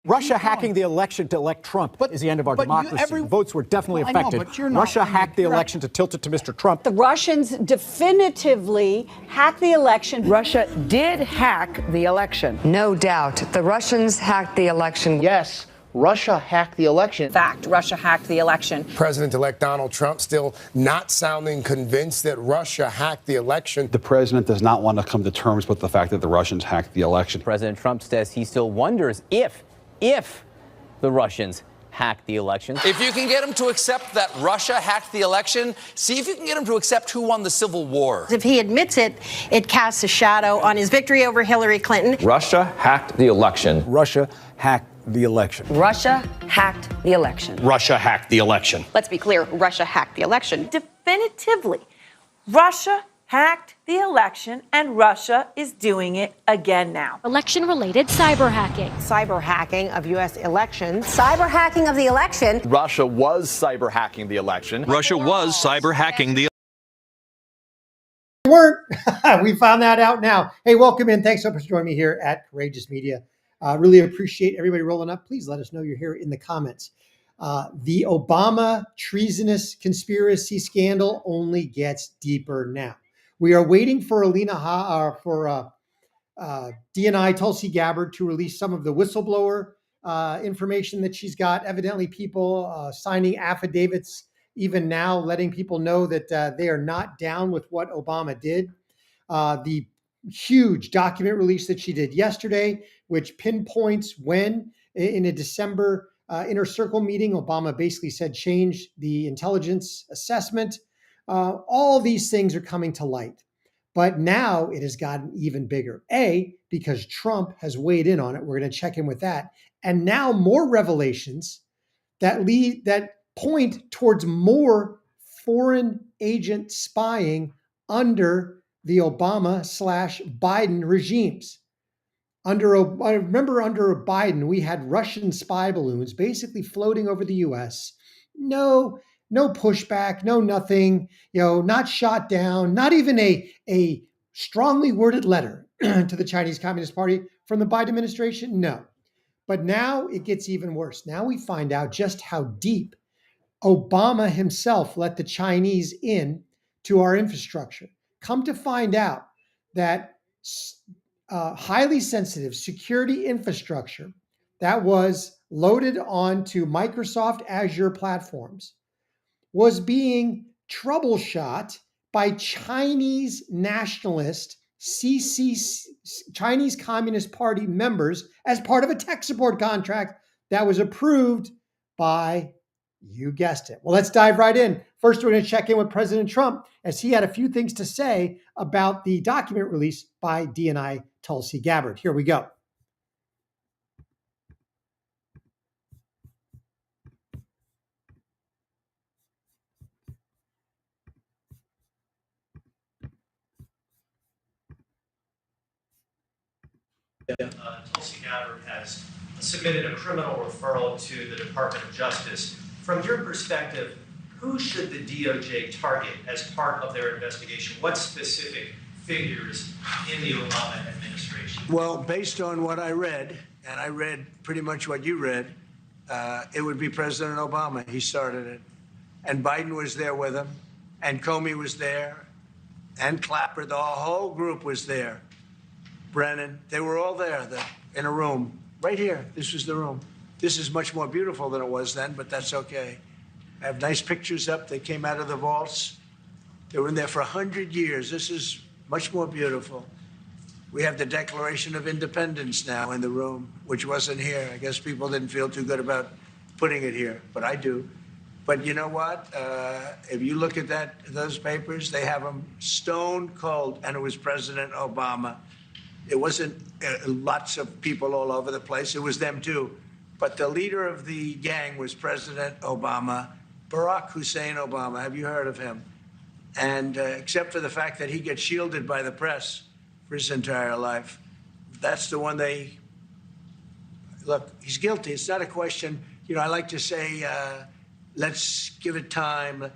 Russia hacking the election to elect Trump is the end of our democracy. Votes were definitely affected. Russia hacked the election to tilt it to Mr. Trump. The Russians definitively hacked the election. Russia did hack the election. No doubt. The Russians hacked the election. Yes, Russia hacked the election. Fact, Russia hacked the election. President-elect Donald Trump still not sounding convinced that Russia hacked the election. The president does not want to come to terms with the fact that the Russians hacked the election. President Trump says he still wonders if the Russians hacked the election. If you can get him to accept that Russia hacked the election, see if you can get him to accept who won the Civil War. If he admits it, it casts a shadow on his victory over Hillary Clinton. Russia hacked the election. Russia hacked the election. Russia hacked the election. Russia hacked the election. Let's be clear, Russia hacked the election. Definitively, Russia hacked the election, and Russia is doing it again now. Election-related cyber hacking. Cyber hacking of U.S. elections. Cyber hacking of the election. Russia was cyber hacking the election. Russia was cyber hacking the weren't. We found that out now. Hey, welcome in. Thanks so much for joining me here at Courageous Media. Really appreciate everybody rolling up. Please let us know you're here in the comments. The Obama treasonous conspiracy scandal only gets deeper now. We are waiting for DNI Tulsi Gabbard to release some of the whistleblower information that she's got. Evidently, people signing affidavits even now, letting people know that they are not down with what Obama did. The huge document release that she did yesterday, which pinpoints when in a December inner circle meeting, Obama basically said change the intelligence assessment. All these things are coming to light. But now it has gotten even bigger. A, because Trump has weighed in on it. We're going to check in with that. And now more revelations that point towards more foreign agent spying under the Obama/Biden regimes. I remember under Biden, we had Russian spy balloons basically floating over the U.S. No pushback, no nothing, not shot down, not even a strongly worded letter to the Chinese Communist Party from the Biden administration. No. But now it gets even worse. Now we find out just how deep Obama himself let the Chinese in to our infrastructure. Come to find out that highly sensitive security infrastructure that was loaded onto Microsoft Azure platforms was being troubleshot by Chinese nationalist Chinese Communist Party members as part of a tech support contract that was approved by, you guessed it. Well, let's dive right in. First, we're going to check in with President Trump as he had a few things to say about the document released by DNI Tulsi Gabbard. Here we go. Tulsi Gabbard has submitted a criminal referral to the Department of Justice. From your perspective, who should the DOJ target as part of their investigation? What specific figures in the Obama administration? Well, based on what I read, and I read pretty much what you read, it would be President Obama. He started it. And Biden was there with him, and Comey was there, and Clapper, the whole group was there. Brennan, they were all there in a room right here. This was the room. This is much more beautiful than it was then, but that's okay. I have nice pictures up. They came out of the vaults. They were in there for 100 years. This is much more beautiful. We have the Declaration of Independence now in the room, which wasn't here. I guess people didn't feel too good about putting it here, but I do. But you know what? If you look at those papers, they have them stone cold, and it was President Obama. It wasn't lots of people all over the place. It was them too. But the leader of the gang was President Obama, Barack Hussein Obama. Have you heard of him? And except for the fact that he gets shielded by the press for his entire life, that's the one look, he's guilty. It's not a question. I like to say, let's give it time.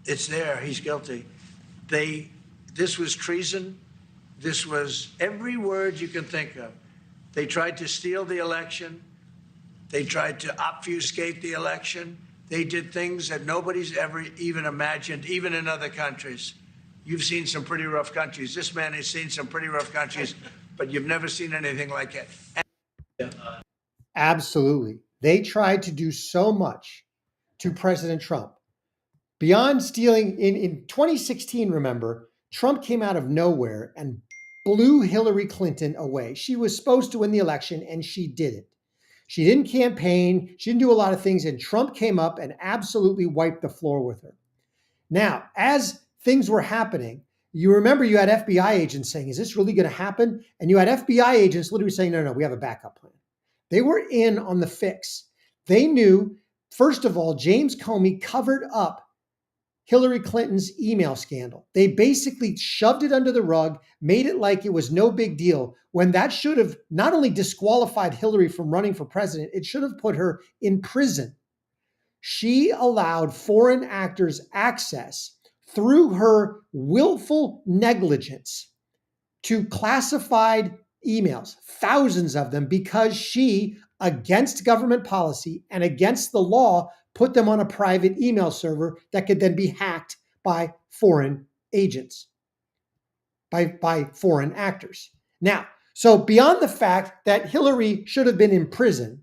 It's there. He's guilty. This was treason. This was every word you can think of. They tried to steal the election. They tried to obfuscate the election. They did things that nobody's ever even imagined, even in other countries. You've seen some pretty rough countries. This man has seen some pretty rough countries, but you've never seen anything like it. Absolutely. They tried to do so much to President Trump. Beyond stealing, in 2016, remember, Trump came out of nowhere and blew Hillary Clinton away. She was supposed to win the election, and she didn't. She didn't campaign. She didn't do a lot of things, and Trump came up and absolutely wiped the floor with her. Now, as things were happening, you remember you had FBI agents saying, is this really going to happen? And you had FBI agents literally saying, no, we have a backup plan. They were in on the fix. They knew, first of all, James Comey covered up Hillary Clinton's email scandal. They basically shoved it under the rug, made it like it was no big deal, when that should have not only disqualified Hillary from running for president, it should have put her in prison. She allowed foreign actors access through her willful negligence to classified emails, thousands of them, because she, against government policy and against the law, put them on a private email server that could then be hacked by foreign agents, by foreign actors. Now, so beyond the fact that Hillary should have been in prison,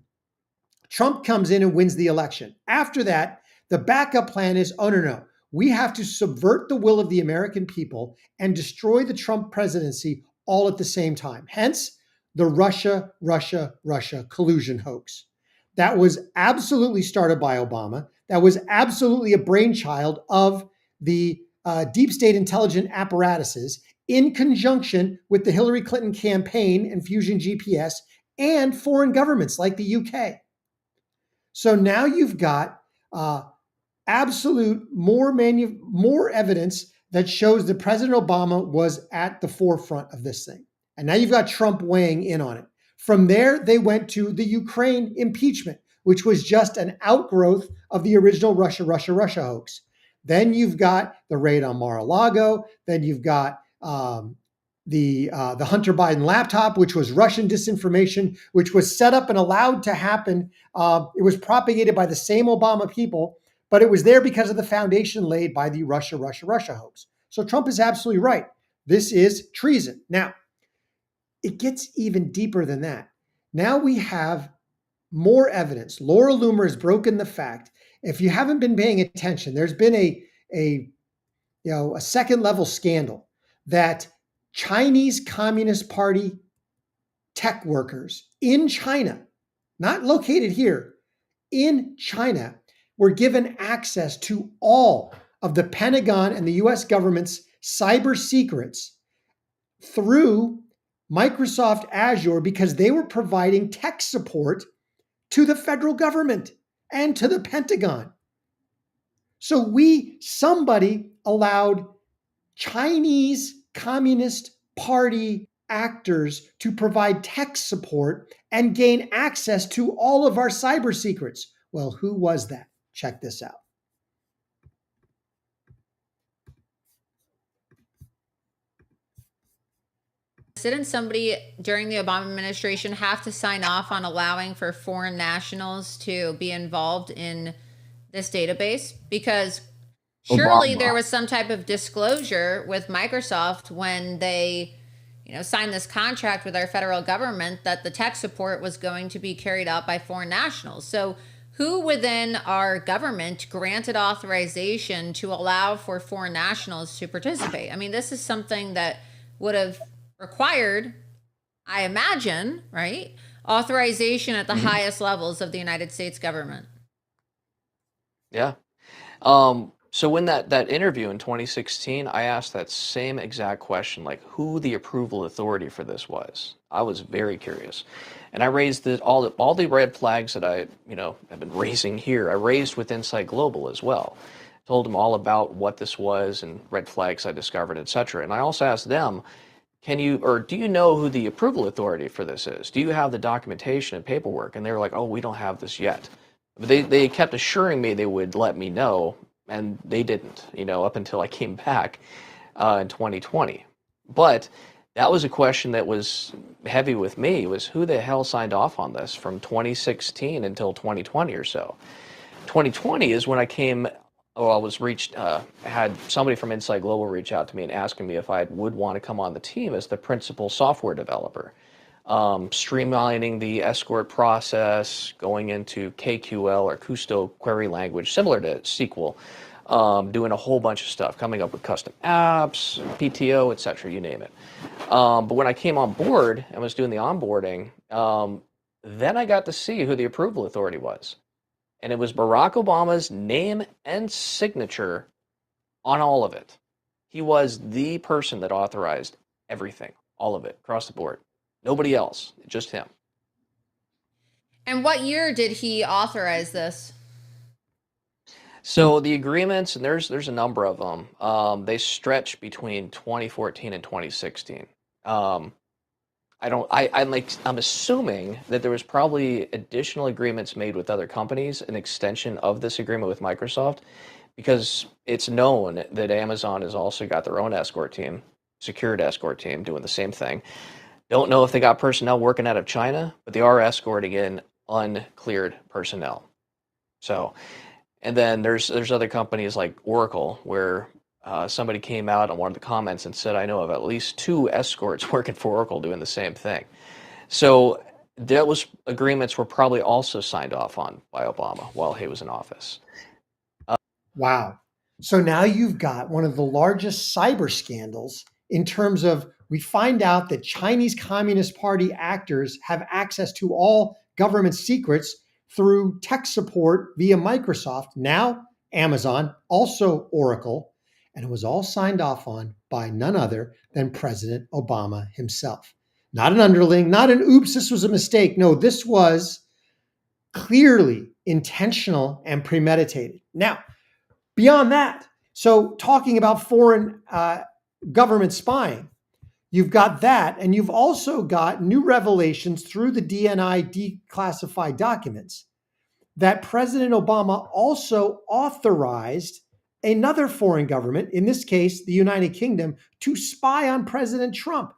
Trump comes in and wins the election. After that, the backup plan is, oh, no. We have to subvert the will of the American people and destroy the Trump presidency all at the same time. Hence, the Russia collusion hoax. That was absolutely started by Obama. That was absolutely a brainchild of the deep state intelligence apparatuses in conjunction with the Hillary Clinton campaign and Fusion GPS and foreign governments like the UK. So now you've got absolute more evidence that shows that President Obama was at the forefront of this thing. And now you've got Trump weighing in on it. From there, they went to the Ukraine impeachment, which was just an outgrowth of the original Russia hoax. Then you've got the raid on Mar-a-Lago. Then you've got the Hunter Biden laptop, which was Russian disinformation, which was set up and allowed to happen. It was propagated by the same Obama people, but it was there because of the foundation laid by the Russia hoax. So Trump is absolutely right. This is treason. Now, it gets even deeper than that. Now we have more evidence. Laura Loomer has broken the fact. If you haven't been paying attention, there's been a second level scandal that Chinese Communist Party tech workers in China, not located here, in China, were given access to all of the Pentagon and the US government's cyber secrets through Microsoft Azure because they were providing tech support to the federal government and to the Pentagon. So somebody allowed Chinese Communist Party actors to provide tech support and gain access to all of our cyber secrets. Well, who was that? Check this out. Didn't somebody during the Obama administration have to sign off on allowing for foreign nationals to be involved in this database? Because surely there was some type of disclosure with Microsoft when they, signed this contract with our federal government that the tech support was going to be carried out by foreign nationals. So who within our government granted authorization to allow for foreign nationals to participate? I mean, this is something that would have required, I imagine, right, authorization at the highest levels of the United States government. Yeah. So when that interview in 2016, I asked that same exact question, like who the approval authority for this was. I was very curious. And I raised all the red flags that I, have been raising here. I raised with Insight Global as well. Told them all about what this was and red flags I discovered, etc. And I also asked them, do you know who the approval authority for this is? Do you have the documentation and paperwork? And they were like, oh, we don't have this yet. But they kept assuring me they would let me know, and they didn't, up until I came back in 2020. But That was a question that was heavy with me, was who the hell signed off on this from 2016 until 2020 or so. 2020 is when I came, I was had somebody from Inside Global reach out to me and asking me if I would want to come on the team as the principal software developer. Streamlining the escort process, going into KQL or Kusto query language, similar to SQL, doing a whole bunch of stuff, coming up with custom apps, PTO, etc., you name it. But when I came on board and was doing the onboarding, then I got to see who the approval authority was. And it was Barack Obama's name and signature on all of it. He was the person that authorized everything, all of it, across the board. Nobody else, just him. And what year did he authorize this? So the agreements, and there's a number of them. They stretch between 2014 and 2016. I'm assuming that there was probably additional agreements made with other companies, an extension of this agreement with Microsoft, because it's known that Amazon has also got their own escort team, secured escort team, doing the same thing. Don't know if they got personnel working out of China, but they are escorting in uncleared personnel. So, and then there's other companies like Oracle, where somebody came out on one of the comments and said, I know of at least 2 escorts working for Oracle doing the same thing. So those agreements were probably also signed off on by Obama while he was in office. Wow. So now you've got one of the largest cyber scandals in terms of, we find out that Chinese Communist Party actors have access to all government secrets through tech support via Microsoft, now Amazon, also Oracle, and it was all signed off on by none other than President Obama himself. Not an underling, not an oops, this was a mistake. No, this was clearly intentional and premeditated. Now, beyond that, so talking about foreign government spying, you've got that, and you've also got new revelations through the DNI declassified documents that President Obama also authorized another foreign government, in this case, the United Kingdom, to spy on President Trump.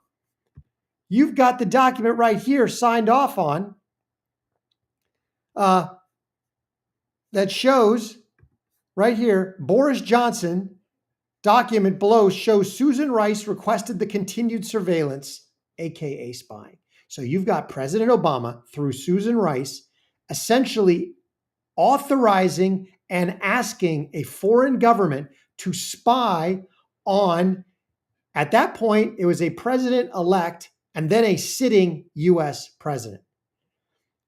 You've got the document right here signed off on that shows right here, Boris Johnson. Document below shows Susan Rice requested the continued surveillance, aka spying. So you've got President Obama through Susan Rice essentially authorizing and asking a foreign government to spy on, at that point, it was a president-elect and then a sitting US president.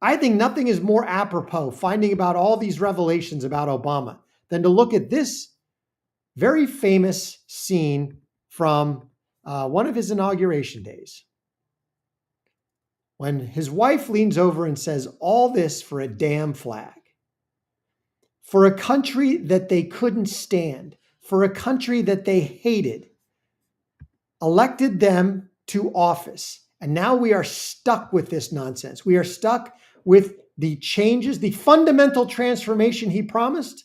I think nothing is more apropos finding about all these revelations about Obama than to look at this very famous scene from one of his inauguration days, when his wife leans over and says, all this for a damn flag, for a country that they couldn't stand, for a country that they hated, elected them to office. And now we are stuck with this nonsense. We are stuck with the changes, the fundamental transformation he promised.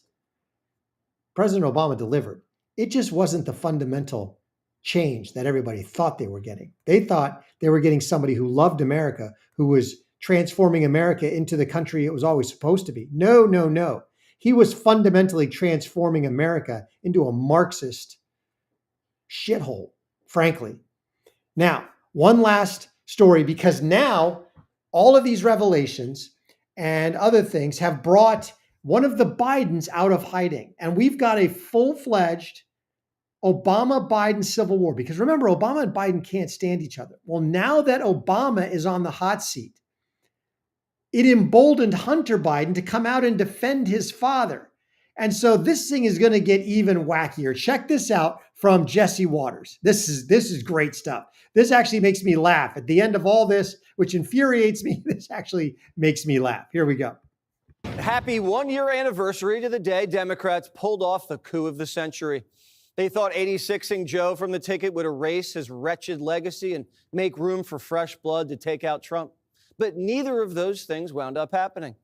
President Obama delivered. It just wasn't the fundamental change that everybody thought they were getting. They thought they were getting somebody who loved America, who was transforming America into the country it was always supposed to be. No, no, no. He was fundamentally transforming America into a Marxist shithole, frankly. Now, one last story, because now all of these revelations and other things have brought one of the Bidens out of hiding. And we've got a full-fledged Obama-Biden civil war. Because remember, Obama and Biden can't stand each other. Well, now that Obama is on the hot seat, it emboldened Hunter Biden to come out and defend his father. And so this thing is going to get even wackier. Check this out from Jesse Waters. This is great stuff. This actually makes me laugh. At the end of all this, which infuriates me, this actually makes me laugh. Here we go. Happy one-year anniversary to the day Democrats pulled off the coup of the century. They thought 86ing Joe from the ticket would erase his wretched legacy and make room for fresh blood to take out Trump. But neither of those things wound up happening.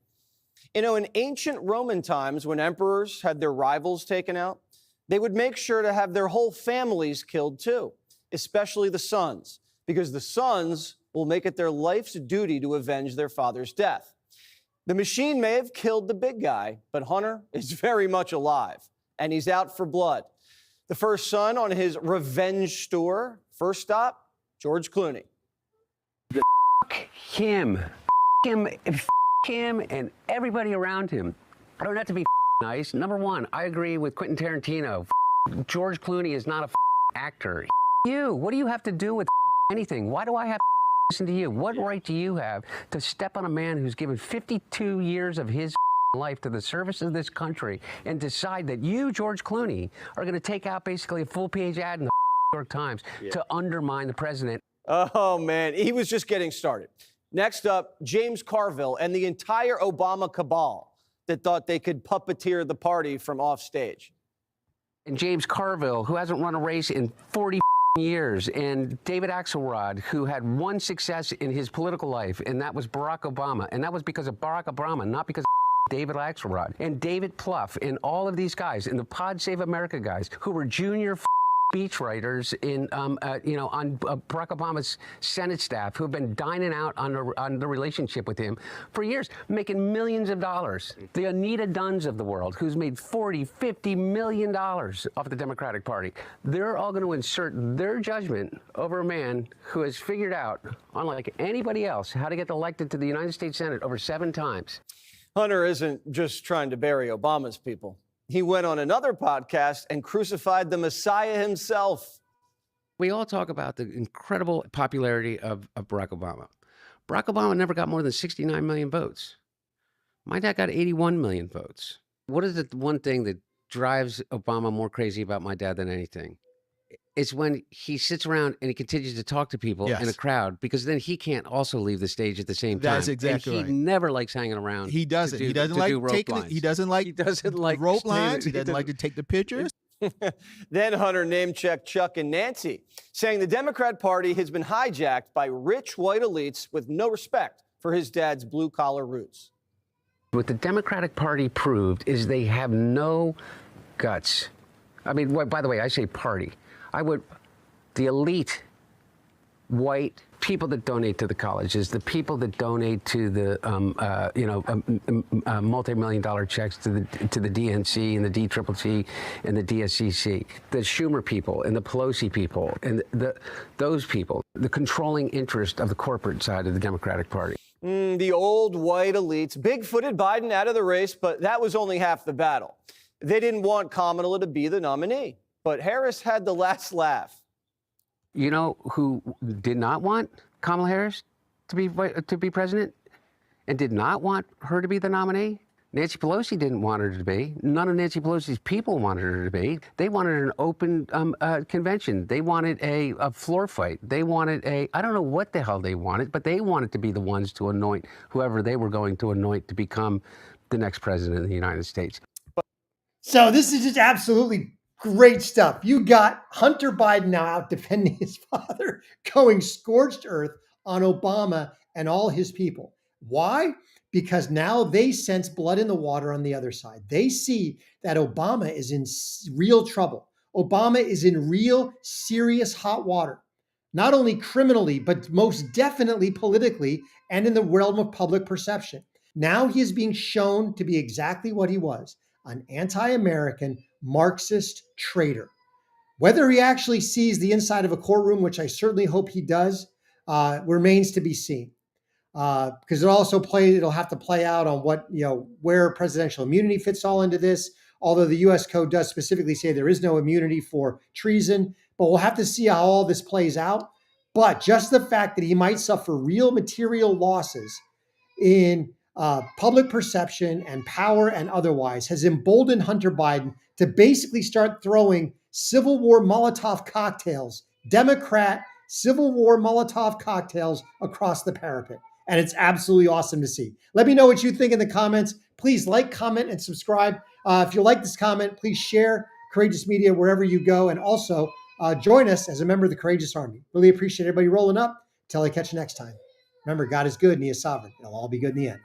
You know, in ancient Roman times, when emperors had their rivals taken out, they would make sure to have their whole families killed too, especially the sons, because the sons will make it their life's duty to avenge their father's death. The machine may have killed the big guy, but Hunter is very much alive, and he's out for blood. The first son on his revenge tour. First stop, George Clooney. Him, and everybody around him. I don't have to be nice. Number one, I agree with Quentin Tarantino. George Clooney is not a actor. You, what do you have to do with anything? Why do I have to listen to you? What right do you have to step on a man who's given 52 years of his life to the service of this country and decide that you, George Clooney, are going to take out basically a full-page ad in the New York Times to undermine the president? Oh, man, he was just getting started. Next up, James Carville and the entire Obama cabal that thought they could puppeteer the party from off stage. And James Carville, who hasn't run a race in 40 years, and David Axelrod, who had one success in his political life, and that was Barack Obama. And that was because of Barack Obama, not because of David Axelrod. And David Plouffe, and all of these guys, and the Pod Save America guys, who were junior speechwriters in, on Barack Obama's Senate staff, who have been dining out on the relationship with him for years, making millions of dollars. The Anita Dunns of the world, who's made $40, $50 million off the Democratic Party. They're all going to insert their judgment over a man who has figured out, unlike anybody else, how to get elected to the United States Senate over 7 times. Hunter isn't just trying to bury Obama's people. He went on another podcast and crucified the Messiah himself. We all talk about the incredible popularity of Barack Obama. Barack Obama never got more than 69 million votes. My dad got 81 million votes. What is the one thing that drives Obama more crazy about my dad than anything? It's when he sits around and he continues to talk to people in a crowd, because then he can't also leave the stage at the same time. That's exactly and he never likes hanging around. He doesn't. He doesn't like taking it. He doesn't like rope lines. He doesn't like to take the pictures. Then Hunter name-checked Chuck and Nancy, saying the Democrat Party has been hijacked by rich white elites with no respect for his dad's blue-collar roots. What the Democratic Party proved is they have no guts. I mean, by the way, I say party. The elite white people that donate to the colleges, the people that donate to the, multi-million-dollar checks to the DNC and the DCCC and the DSCC, the Schumer people and the Pelosi people and those people, the controlling interest of the corporate side of the Democratic Party. The old white elites big-footed Biden out of the race, but that was only half the battle. They didn't want Kamala to be the nominee, but Harris had the last laugh. You know who did not want Kamala Harris to be president and did not want her to be the nominee? Nancy Pelosi didn't want her to be. None of Nancy Pelosi's people wanted her to be. They wanted an open convention. They wanted a floor fight. They wanted I don't know what the hell they wanted, but they wanted to be the ones to anoint whoever they were going to anoint to become the next president of the United States. So this is just absolutely great stuff. You got Hunter Biden now out defending his father, going scorched earth on Obama and all his people. Why? Because now they sense blood in the water on the other side. They see that Obama is in real trouble. Obama is in real serious hot water, not only criminally, but most definitely politically and in the realm of public perception. Now he is being shown to be exactly what he was, an anti-American Marxist traitor. Whether he actually sees the inside of a courtroom, which I certainly hope he does, remains to be seen. Because it'll have to play out on where presidential immunity fits all into this. Although the U.S. Code does specifically say there is no immunity for treason, but we'll have to see how all this plays out. But just the fact that he might suffer real material losses in public perception and power and otherwise has emboldened Hunter Biden to basically start throwing Civil War Molotov cocktails, Democrat Civil War Molotov cocktails across the parapet. And it's absolutely awesome to see. Let me know what you think in the comments. Please like, comment, and subscribe. If you like this comment, please share Courageous Media wherever you go. And also join us as a member of the Courageous Army. Really appreciate everybody rolling up. Till I catch you next time. Remember, God is good and he is sovereign. It'll all be good in the end.